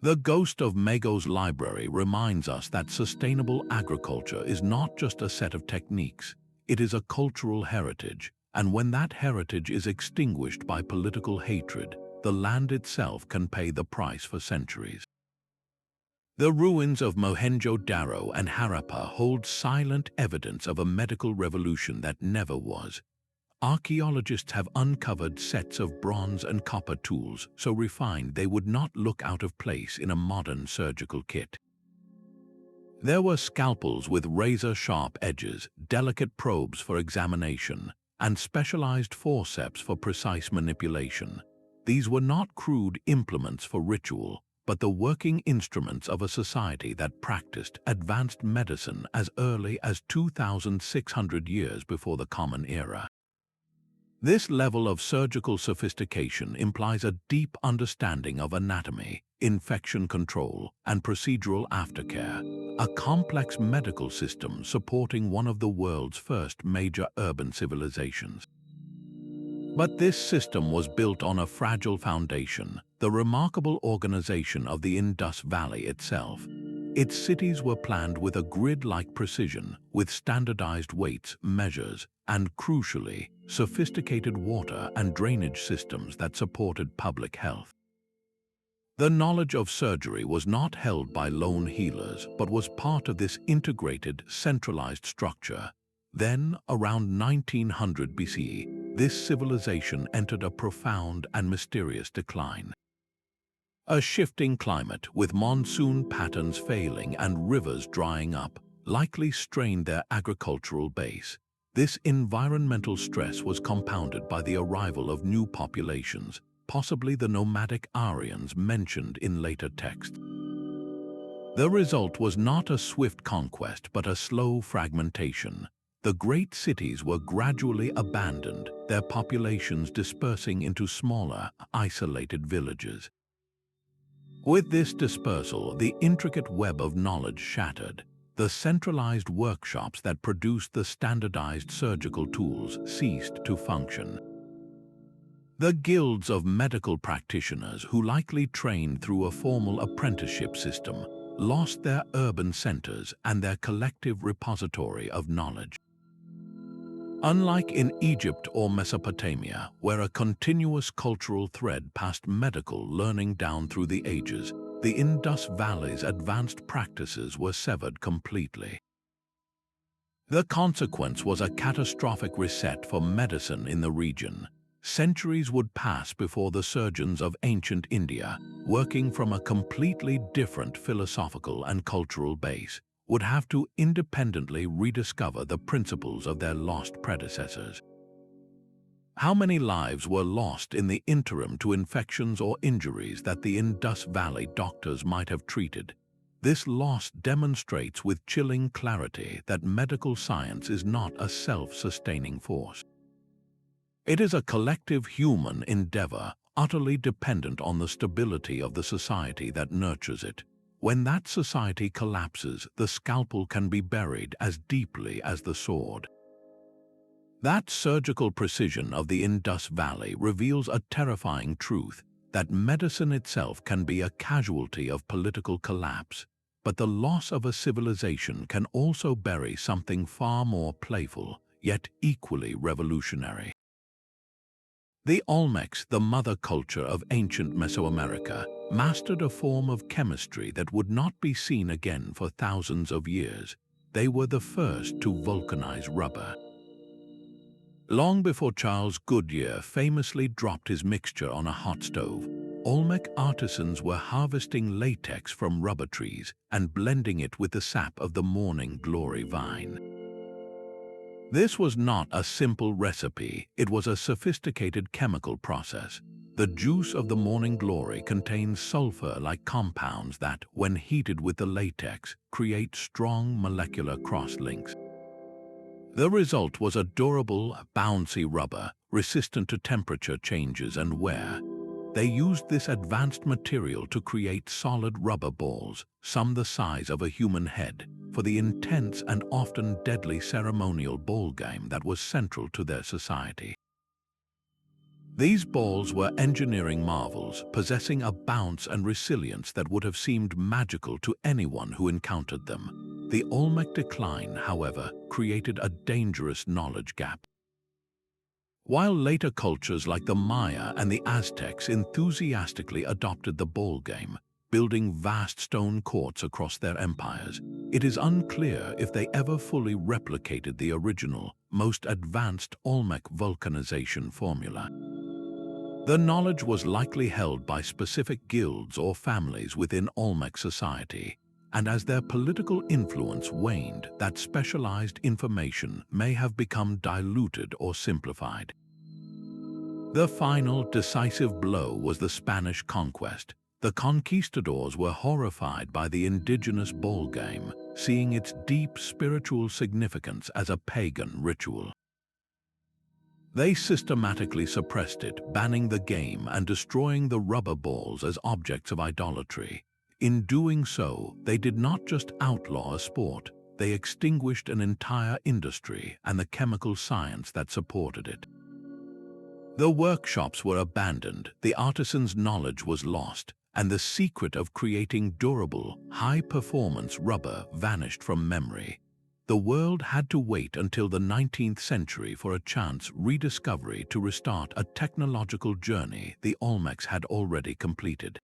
S1: The ghost of Mago's library reminds us that sustainable agriculture is not just a set of techniques, it is a cultural heritage. And when that heritage is extinguished by political hatred, the land itself can pay the price for centuries. The ruins of Mohenjo-Daro and Harappa hold silent evidence of a medical revolution that never was. Archaeologists have uncovered sets of bronze and copper tools so refined they would not look out of place in a modern surgical kit. There were scalpels with razor-sharp edges, delicate probes for examination, and specialized forceps for precise manipulation. These were not crude implements for ritual, but the working instruments of a society that practiced advanced medicine as early as 2,600 years before the Common Era. This level of surgical sophistication implies a deep understanding of anatomy, infection control, and procedural aftercare, a complex medical system supporting one of the world's first major urban civilizations. But this system was built on a fragile foundation, the remarkable organization of the Indus Valley itself. Its cities were planned with a grid-like precision, with standardized weights, measures, and, crucially, sophisticated water and drainage systems that supported public health. The knowledge of surgery was not held by lone healers, but was part of this integrated, centralized structure. Then, around 1900 BCE, this civilization entered a profound and mysterious decline. A shifting climate, with monsoon patterns failing and rivers drying up, likely strained their agricultural base. This environmental stress was compounded by the arrival of new populations, possibly the nomadic Aryans mentioned in later texts. The result was not a swift conquest, but a slow fragmentation. The great cities were gradually abandoned, their populations dispersing into smaller, isolated villages. With this dispersal, the intricate web of knowledge shattered. The centralized workshops that produced the standardized surgical tools ceased to function. The guilds of medical practitioners, who likely trained through a formal apprenticeship system, lost their urban centers and their collective repository of knowledge. Unlike in Egypt or Mesopotamia, where a continuous cultural thread passed medical learning down through the ages, the Indus Valley's advanced practices were severed completely. The consequence was a catastrophic reset for medicine in the region. Centuries would pass before the surgeons of ancient India, working from a completely different philosophical and cultural base, would have to independently rediscover the principles of their lost predecessors. How many lives were lost in the interim to infections or injuries that the Indus Valley doctors might have treated? This loss demonstrates with chilling clarity that medical science is not a self-sustaining force. It is a collective human endeavor, utterly dependent on the stability of the society that nurtures it. When that society collapses, the scalpel can be buried as deeply as the sword. That surgical precision of the Indus Valley reveals a terrifying truth, that medicine itself can be a casualty of political collapse, but the loss of a civilization can also bury something far more playful, yet equally revolutionary. The Olmecs, the mother culture of ancient Mesoamerica, mastered a form of chemistry that would not be seen again for thousands of years. They were the first to vulcanize rubber. Long before Charles Goodyear famously dropped his mixture on a hot stove, Olmec artisans were harvesting latex from rubber trees and blending it with the sap of the morning glory vine. This was not a simple recipe, it was a sophisticated chemical process. The juice of the morning glory contains sulfur-like compounds that, when heated with the latex, create strong molecular cross-links. The result was a durable, bouncy rubber, resistant to temperature changes and wear. They used this advanced material to create solid rubber balls, some the size of a human head, for the intense and often deadly ceremonial ball game that was central to their society. These balls were engineering marvels, possessing a bounce and resilience that would have seemed magical to anyone who encountered them. The Olmec decline, however, created a dangerous knowledge gap. While later cultures like the Maya and the Aztecs enthusiastically adopted the ball game, building vast stone courts across their empires, it is unclear if they ever fully replicated the original, most advanced Olmec vulcanization formula. The knowledge was likely held by specific guilds or families within Olmec society, and as their political influence waned, that specialized information may have become diluted or simplified. The final decisive blow was the Spanish conquest. The conquistadors were horrified by the indigenous ball game, seeing its deep spiritual significance as a pagan ritual. They systematically suppressed it, banning the game and destroying the rubber balls as objects of idolatry. In doing so, they did not just outlaw a sport, they extinguished an entire industry and the chemical science that supported it. The workshops were abandoned, the artisans' knowledge was lost, and the secret of creating durable, high-performance rubber vanished from memory. The world had to wait until the 19th century for a chance rediscovery to restart a technological journey the Olmecs had already completed.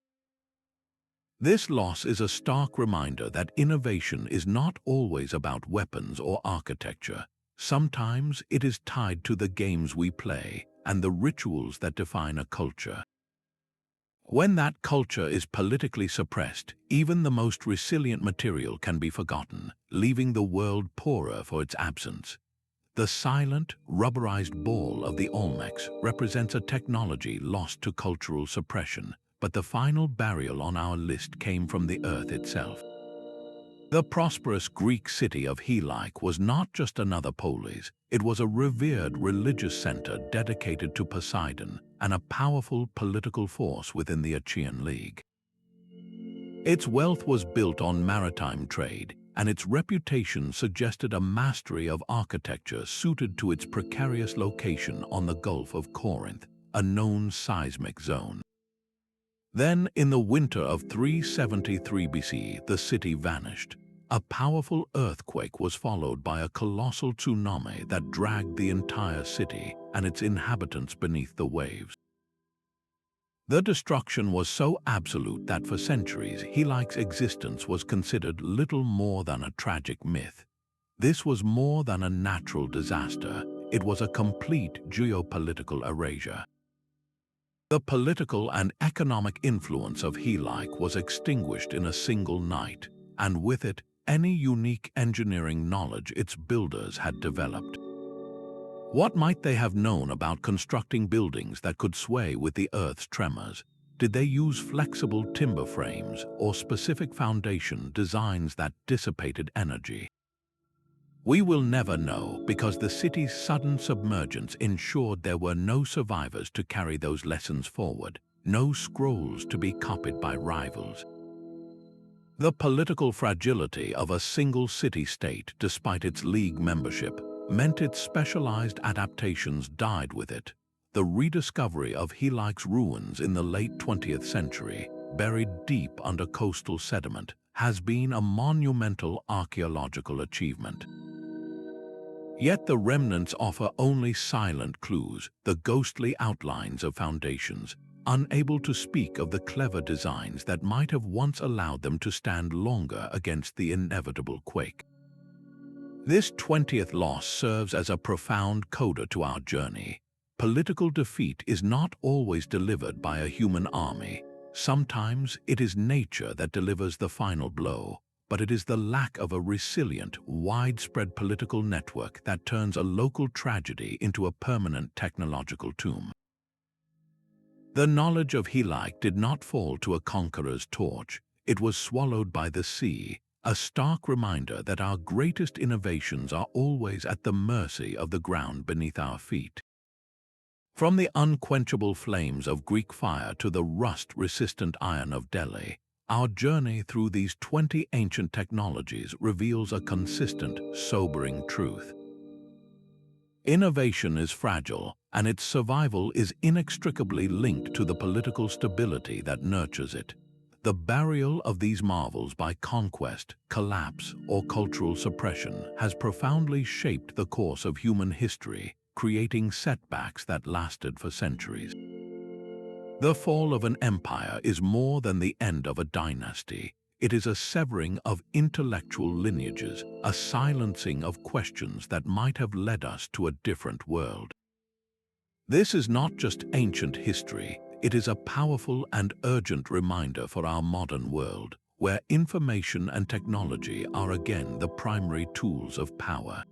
S1: This loss is a stark reminder that innovation is not always about weapons or architecture. Sometimes it is tied to the games we play and the rituals that define a culture. When that culture is politically suppressed, even the most resilient material can be forgotten, leaving the world poorer for its absence. The silent, rubberized ball of the Olmecs represents a technology lost to cultural suppression, but the final burial on our list came from the earth itself. The prosperous Greek city of Helice was not just another polis, it was a revered religious center dedicated to Poseidon and a powerful political force within the Achaean League. Its wealth was built on maritime trade, and its reputation suggested a mastery of architecture suited to its precarious location on the Gulf of Corinth, a known seismic zone. Then, in the winter of 373 BC, the city vanished. A powerful earthquake was followed by a colossal tsunami that dragged the entire city and its inhabitants beneath the waves. The destruction was so absolute that for centuries, Helice's existence was considered little more than a tragic myth. This was more than a natural disaster, it was a complete geopolitical erasure. The political and economic influence of Helice was extinguished in a single night, and with it, any unique engineering knowledge its builders had developed. What might they have known about constructing buildings that could sway with the Earth's tremors? Did they use flexible timber frames or specific foundation designs that dissipated energy? We will never know because the city's sudden submergence ensured there were no survivors to carry those lessons forward, no scrolls to be copied by rivals. The political fragility of a single city-state, despite its league membership, meant its specialized adaptations died with it. The rediscovery of Helik's ruins in the late 20th century, buried deep under coastal sediment, has been a monumental archaeological achievement. Yet the remnants offer only silent clues, the ghostly outlines of foundations, unable to speak of the clever designs that might have once allowed them to stand longer against the inevitable quake. This 20th loss serves as a profound coda to our journey. Political defeat is not always delivered by a human army. Sometimes it is nature that delivers the final blow, but it is the lack of a resilient, widespread political network that turns a local tragedy into a permanent technological tomb. The knowledge of Helik did not fall to a conqueror's torch. It was swallowed by the sea, a stark reminder that our greatest innovations are always at the mercy of the ground beneath our feet. From the unquenchable flames of Greek fire to the rust-resistant iron of Delhi, our journey through these 20 ancient technologies reveals a consistent, sobering truth. Innovation is fragile, and its survival is inextricably linked to the political stability that nurtures it. The burial of these marvels by conquest, collapse, or cultural suppression has profoundly shaped the course of human history, creating setbacks that lasted for centuries. The fall of an empire is more than the end of a dynasty. It is a severing of intellectual lineages, a silencing of questions that might have led us to a different world. This is not just ancient history, it is a powerful and urgent reminder for our modern world, where information and technology are again the primary tools of power.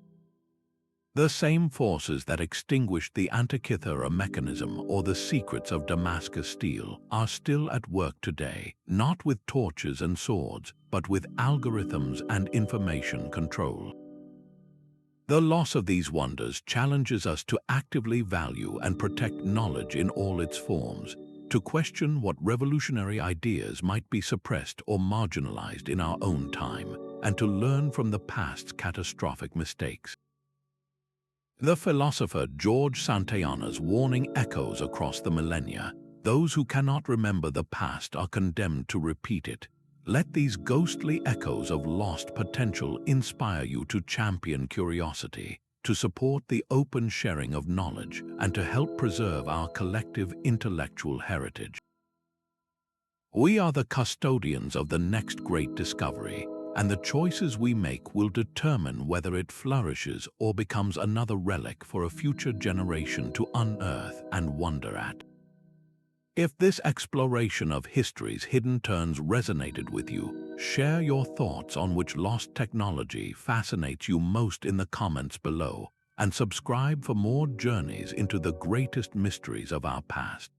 S1: The same forces that extinguished the Antikythera Mechanism or the secrets of Damascus steel are still at work today, not with torches and swords, but with algorithms and information control. The loss of these wonders challenges us to actively value and protect knowledge in all its forms, to question what revolutionary ideas might be suppressed or marginalized in our own time, and to learn from the past's catastrophic mistakes. The philosopher George Santayana's warning echoes across the millennia. Those who cannot remember the past are condemned to repeat it. Let these ghostly echoes of lost potential inspire you to champion curiosity, to support the open sharing of knowledge, and to help preserve our collective intellectual heritage. We are the custodians of the next great discovery, and the choices we make will determine whether it flourishes or becomes another relic for a future generation to unearth and wonder at. If this exploration of history's hidden turns resonated with you, share your thoughts on which lost technology fascinates you most in the comments below, and subscribe for more journeys into the greatest mysteries of our past.